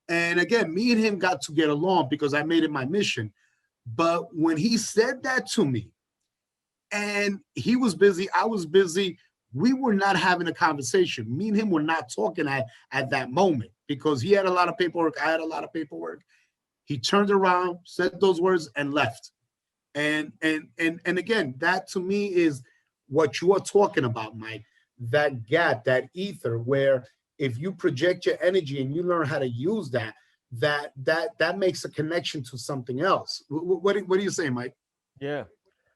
And again, me and him got to get along because I made it my mission. But when he said that to me, and he was busy, I was busy, we were not having a conversation. Me and him were not talking at that moment because he had a lot of paperwork. I had a lot of paperwork. He turned around, said those words, and left. And again, that to me is what you are talking about, Mike. That gap, that ether, where if you project your energy and you learn how to use that, that makes a connection to something else. What do you say, Mike? Yeah.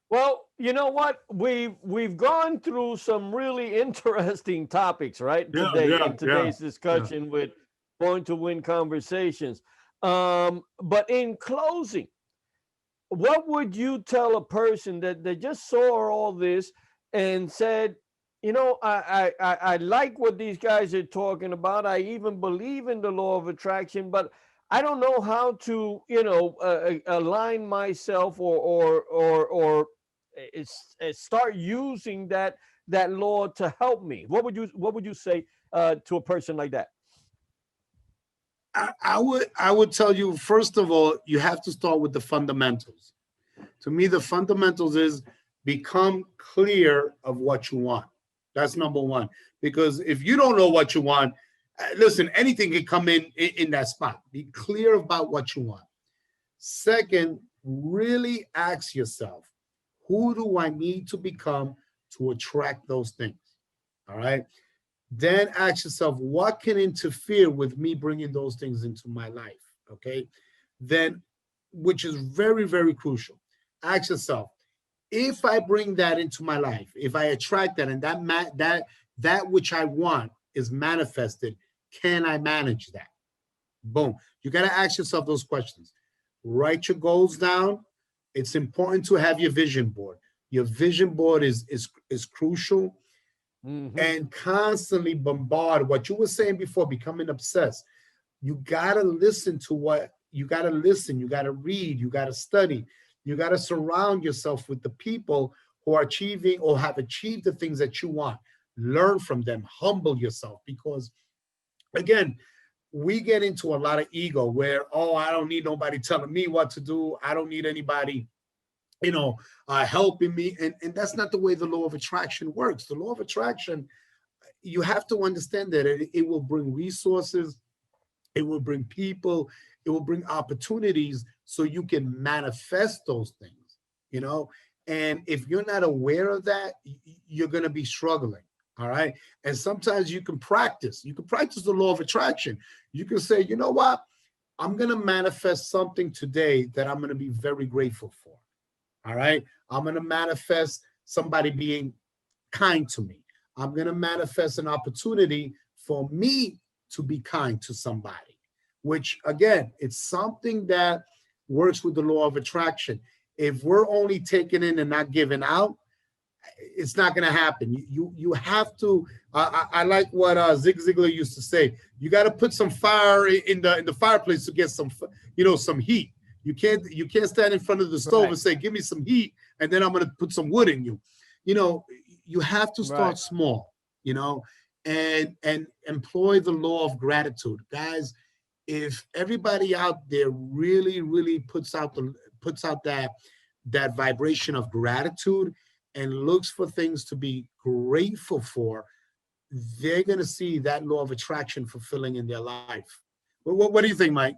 Well, you know what? We've gone through some really interesting topics, right? Yeah, Today yeah, in yeah, today's yeah. discussion with Born to Win conversations. But in closing, what would you tell a person that just saw all this and said, you know, I like what these guys are talking about. I even believe in the law of attraction, but I don't know how to, you know, align myself or start using that law to help me. What would you say to a person like that? I would tell you, first of all, you have to start with the fundamentals. To me, the fundamentals is become clear of what you want. That's number one. Because if you don't know what you want, listen, anything can come in that spot. Be clear about what you want. Second, really ask yourself, who do I need to become to attract those things? All right. Then ask yourself, what can interfere with me bringing those things into my life? Okay. Then, which is very, very crucial. Ask yourself, if I bring that into my life, if I attract that and that which I want is manifested, can I manage that? Boom. You got to ask yourself those questions. Write your goals down. It's important to have your vision board. Your vision board is crucial, Hmm. and constantly bombard what you were saying before, becoming obsessed. You got to listen to what you got to listen. You got to read. You got to study. You got to surround yourself with the people who are achieving or have achieved the things that you want. Learn from them. Humble yourself because, again, we get into a lot of ego where, oh, I don't need nobody telling me what to do. I don't need anybody, helping me. And that's not the way the law of attraction works. The law of attraction, you have to understand that it will bring resources, it will bring people, it will bring opportunities so you can manifest those things, you know. And if you're not aware of that, you're going to be struggling. All right. And sometimes you can practice the law of attraction. You can say, you know what? I'm going to manifest something today that I'm going to be very grateful for. All right. I'm going to manifest somebody being kind to me. I'm going to manifest an opportunity for me to be kind to somebody, which again, it's something that works with the law of attraction. If we're only taking in and not giving out, it's not going to happen. You have to. I like what Zig Ziglar used to say. You got to put some fire in the fireplace to get some heat. You can't stand in front of the stove Right. and say, "Give me some heat," and then I'm going to put some wood in you. You know, you have to start Right. small. You know, and employ the law of gratitude, guys. If everybody out there really, really puts out that vibration of gratitude and looks for things to be grateful for, they're going to see that law of attraction fulfilling in their life. What do you think, Mike?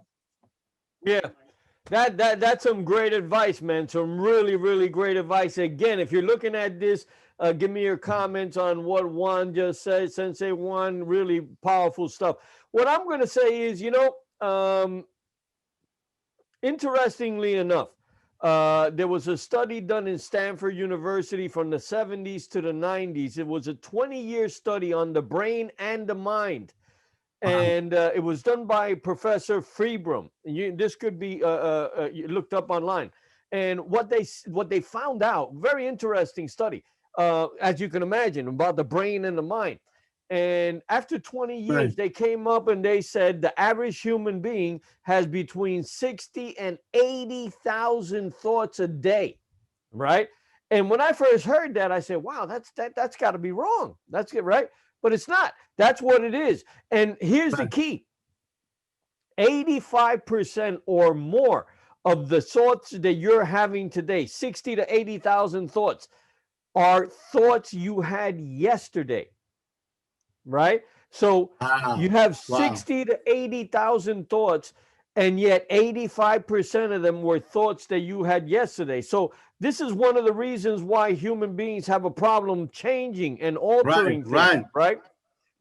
Yeah. That's some great advice, man. Some really, really great advice. Again, if you're looking at this, give me your comments on what Juan just said. Sensei Juan, really powerful stuff. What I'm going to say is, interestingly enough, there was a study done in Stanford University from the 70s to the 90s. It was a 20-year study on the brain and the mind, Wow. and it was done by Professor Freebrum. This could be looked up online. And what they found out, very interesting study, as you can imagine, about the brain and the mind. And after 20 Right. years, they came up and they said the average human being has between 60 and 80,000 thoughts a day, right? And when I first heard that, I said, wow, that's got to be wrong. That's it, right? But it's not. That's what it is. And here's the Right. key: 85% or more of the thoughts that you're having today, 60 to 80,000 thoughts, are thoughts you had yesterday, right? So you Wow. have Wow. 60 to 80,000 thoughts, and yet 85% of them were thoughts that you had yesterday. So this is one of the reasons why human beings have a problem changing and Right. altering things, Right. right?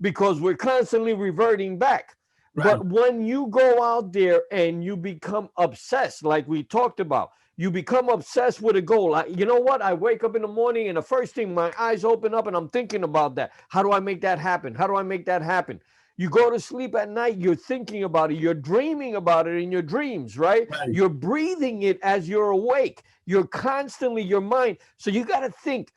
Because we're constantly reverting back. Right. But when you go out there and you become obsessed, like we talked about, you become obsessed with a goal. You know what? I wake up in the morning and the first thing, my eyes open up and I'm thinking about that. How do I make that happen? How do I make that happen? You go to sleep at night, you're thinking about it, you're dreaming about it in your dreams, right? Right. You're breathing it as you're awake. You're constantly, your mind. So you got to think,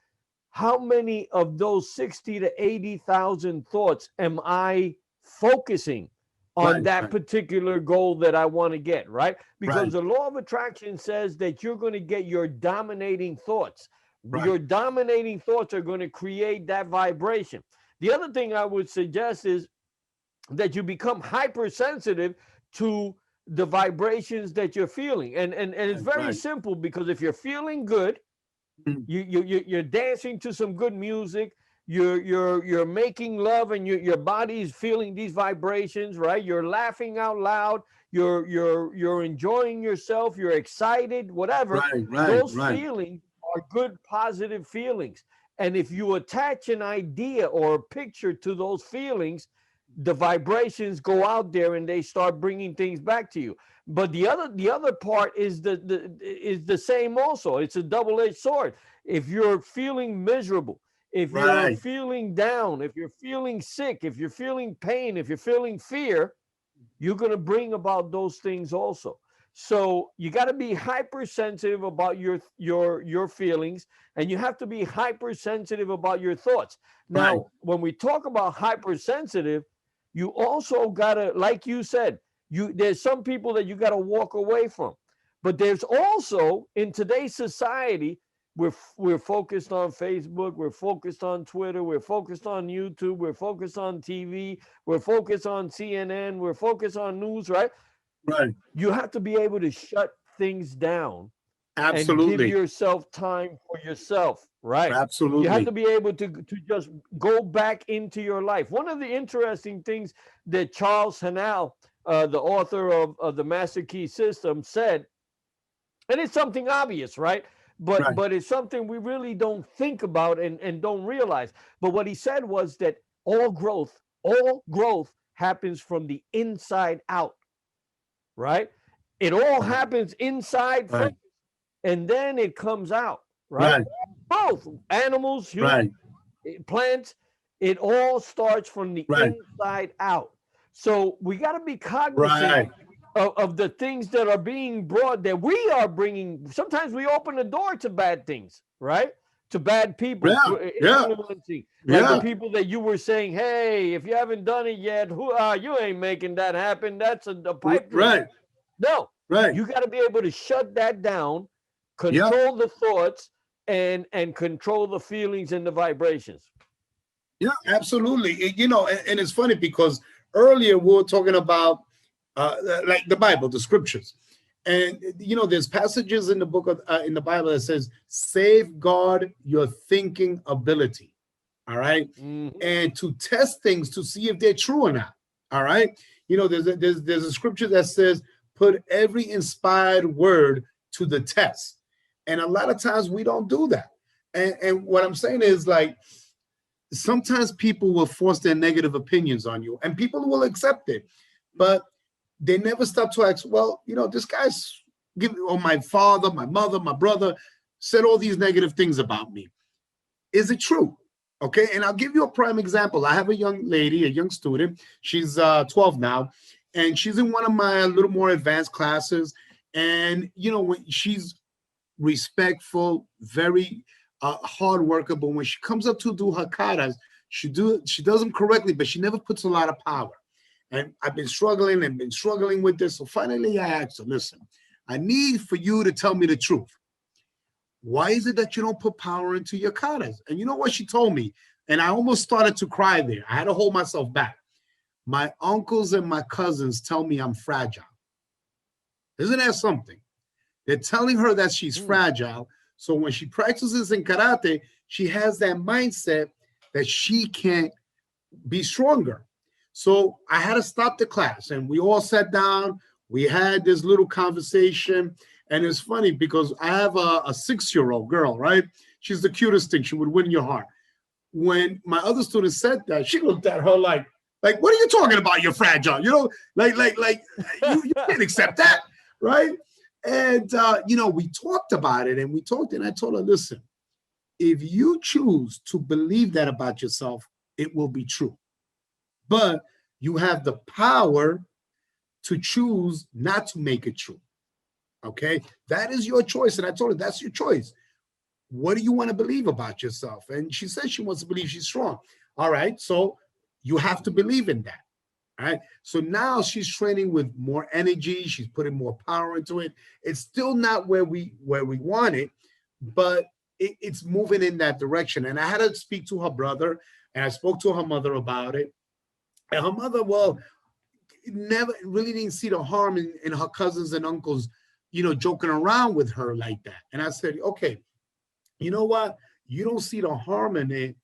how many of those 60 to 80,000 thoughts am I focusing on Right. that particular goal that I want to get, right? Because Right. the law of attraction says that you're going to get your dominating thoughts. Right. Your dominating thoughts are going to create that vibration. The other thing I would suggest is that you become hypersensitive to the vibrations that you're feeling. And it's Right. very Right. simple, because if you're feeling good, Mm. you're dancing to some good music, you're making love, and your body is feeling these vibrations, right? You're laughing out loud, you're enjoying yourself, you're excited, whatever. Right. Right. Those Right. feelings are good, positive feelings. And if you attach an idea or a picture to those feelings, the vibrations go out there and they start bringing things back to you. But the other part is the same also. It's a double-edged sword. If you're feeling miserable, if you're Right. feeling down, if you're feeling sick, if you're feeling pain, if you're feeling fear, you're going to bring about those things also. So you got to be hypersensitive about your feelings, and you have to be hypersensitive about your thoughts. Right. Now, when we talk about hypersensitive, you also got to, like you said, there's some people that you got to walk away from. But there's also, in today's society, we're focused on Facebook, we're focused on Twitter, we're focused on YouTube, we're focused on TV, we're focused on CNN, we're focused on news, right? Right. You have to be able to shut things down and give Absolutely. yourself time for yourself, right? You have to Absolutely. be able to just go back into your life. One of the interesting things that Charles Hanel, the author of the Master Key System, said, and it's something obvious, right? But Right. but it's something we really don't think about and don't realize. But what he said was that all growth happens from the inside out, right? It all Right. happens inside first, Right. and then it comes out, right? Right. Both animals, humans, Right. plants, it all starts from the Right. inside out. So we got to be cognizant Right. of the things that are being brought, that we are bringing. Sometimes we open the door to bad things, right? To bad people, Yeah. Yeah. influencing, like the Yeah. people that you were saying, hey, if you haven't done it yet, you ain't making that happen. That's a pipe dream. Right. No, Right. you got to be able to shut that down, Yeah. control the thoughts, and control the feelings and the vibrations. Yeah. Absolutely. And it's funny because earlier we were talking about like the Bible, the scriptures, and there's passages in the book of in the Bible that says safeguard your thinking ability. All right, Mhm. and to test things to see if they're true or not. All right, there's a scripture that says put every inspired word to the test, and a lot of times we don't do that. And what I'm saying is, like, sometimes people will force their negative opinions on you, and people will accept it, but they never stop to ask, well, this guy's or my father, my mother, my brother said all these negative things about me. Is it true? Okay, and I'll give you a prime example. I have a young lady, a young student. She's 12 now, and she's in one of my little more advanced classes. And when respectful, very hard worker. But when she comes up to do her katas, she does them correctly, but she never puts a lot of power. And I've been struggling and been struggling with this. So finally I asked her, listen, I need for you to tell me the truth. Why is it that you don't put power into your katas? And you know what she told me? And I almost started to cry there. I had to hold myself back. My uncles and my cousins tell me I'm fragile. Isn't that something? They're telling her that she's fragile. So when she practices in karate, she has that mindset that she can't be stronger. So I had to stop the class and we all sat down. We had this little conversation. And it's funny because I have a 6-year-old girl, right? She's the cutest thing. She would win your heart. When my other student said that, she looked at her like, what are you talking about? You're fragile. You know, you can't accept that, right? And, we talked about it and I told her, listen, if you choose to believe that about yourself, it will be true. But you have the power to choose not to make it true. Okay, that is your choice. And I told her, that's your choice. What do you want to believe about yourself? And she said she wants to believe she's strong. All right, so you have to believe in that. All right, so now she's training with more energy. She's putting more power into it. It's still not where we want it, but it's moving in that direction. And I had to speak to her brother, and I spoke to her mother about it. And her mother, well, never really didn't see the harm in her cousins and uncles, joking around with her like that. And I said, okay, you know what? You don't see the harm in it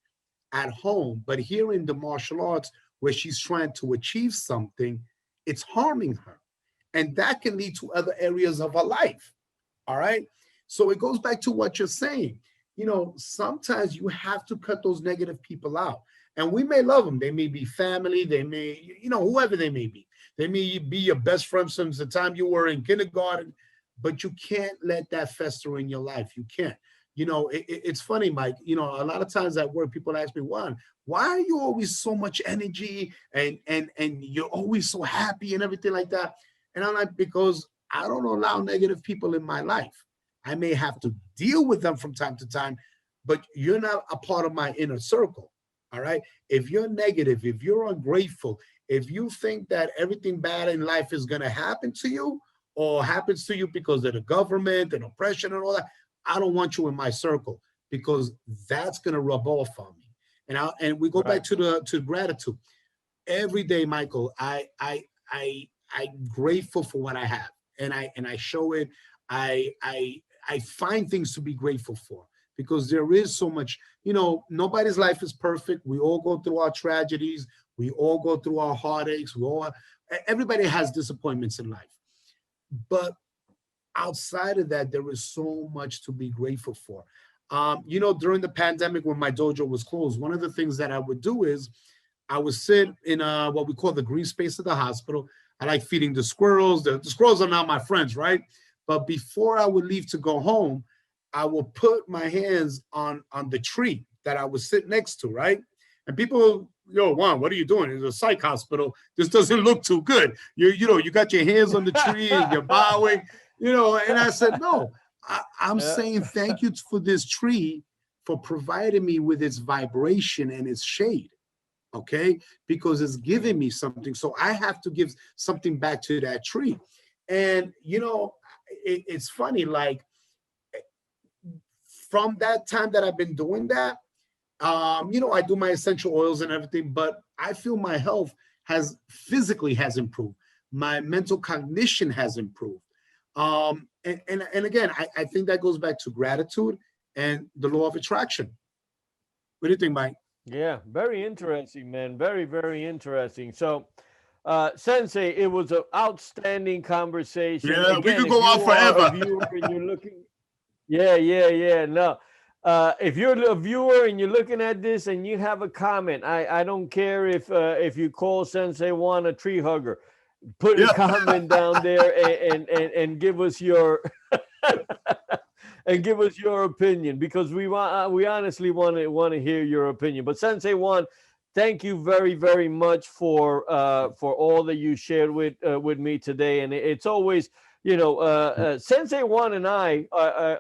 at home, but here in the martial arts where she's trying to achieve something, it's harming her. And that can lead to other areas of her life. All right. So it goes back to what you're saying. Sometimes you have to cut those negative people out. And we may love them. They may be family. They may, whoever they may be. They may be your best friend since the time you were in kindergarten, but you can't let that fester in your life. You can't. It's funny, Mike. A lot of times at work, people ask me, Juan, why are you always so much energy and you're always so happy and everything like that? And I'm like, because I don't allow negative people in my life. I may have to deal with them from time to time, but you're not a part of my inner circle. All right. If you're negative, if you're ungrateful, if you think that everything bad in life is going to happen to you or happens to you because of the government and oppression and all that, I don't want you in my circle because that's going to rub off on me. And we go back to gratitude. Every day, Michael, I'm grateful for what I have, and I show it. I find things to be grateful for because there is so much. Nobody's life is perfect. We all go through our tragedies. We all go through our heartaches. Everybody has disappointments in life, but outside of that, there is so much to be grateful for. During the pandemic when my dojo was closed, one of the things that I would do is I would sit in what we call the green space of the hospital. I like feeding the squirrels. The squirrels are now my friends, right? But before I would leave to go home, I would put my hands on the tree that I would sit next to, right? And people, Juan, what are you doing? It's a psych hospital. This doesn't look too good. You got your hands on the tree and you're bowing. And I said, no, I'm saying thank you for this tree for providing me with its vibration and its shade, okay? Because it's giving me something. So I have to give something back to that tree. And, it's funny, like from that time that I've been doing that, I do my essential oils and everything, but I feel my health has improved. My mental cognition has improved. And again, I think that goes back to gratitude and the law of attraction. What do you think, Mike? Yeah, very interesting, man. Very, very interesting. So, Sensei, it was an outstanding conversation. Yeah, Again, we could if go on you are a forever. viewer and you're looking, yeah. No, if you're a viewer and you're looking at this and you have a comment, I don't care if you call Sensei Juan a tree hugger. Put a comment down there and give us your and give us your opinion because we honestly want to hear your opinion. But Sensei Juan, thank you very, very much for all that you shared with me today. And it's always Sensei Juan and I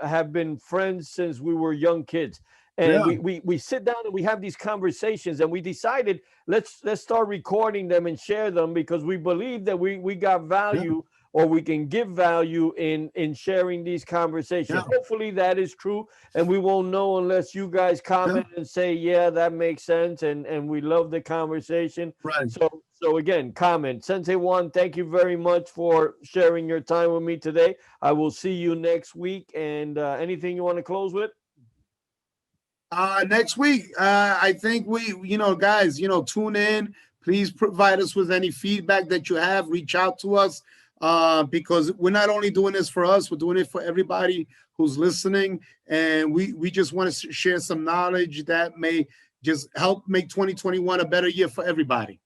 have been friends since we were young kids, and Yeah, we sit down and we have these conversations, and we decided let's start recording them and share them because we believe that we got yeah, value, or we can give value in sharing these yeah, conversations. Hopefully that is true, and we won't know unless you guys yeah. comment and say, yeah, that makes sense, and we love the conversation. Right. So again, comment. Sensei Juan, thank you very much for sharing your time with me today. I will see you next week. And anything you want to close with? Next week, I think guys, tune in. Please provide us with any feedback that you have. Reach out to us because we're not only doing this for us, we're doing it for everybody who's listening. And we just want to share some knowledge that may just help make 2021 a better year for everybody.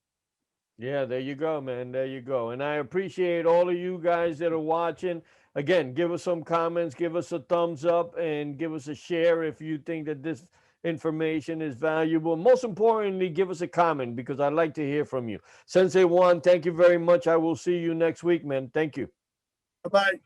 Yeah, there you go, man. There you go. And I appreciate all of you guys that are watching. Again, give us some comments, give us a thumbs up, and give us a share if you think that this information is valuable. Most importantly, give us a comment because I'd like to hear from you. Sensei Juan, thank you very much. I will see you next week, man. Thank you. Bye bye.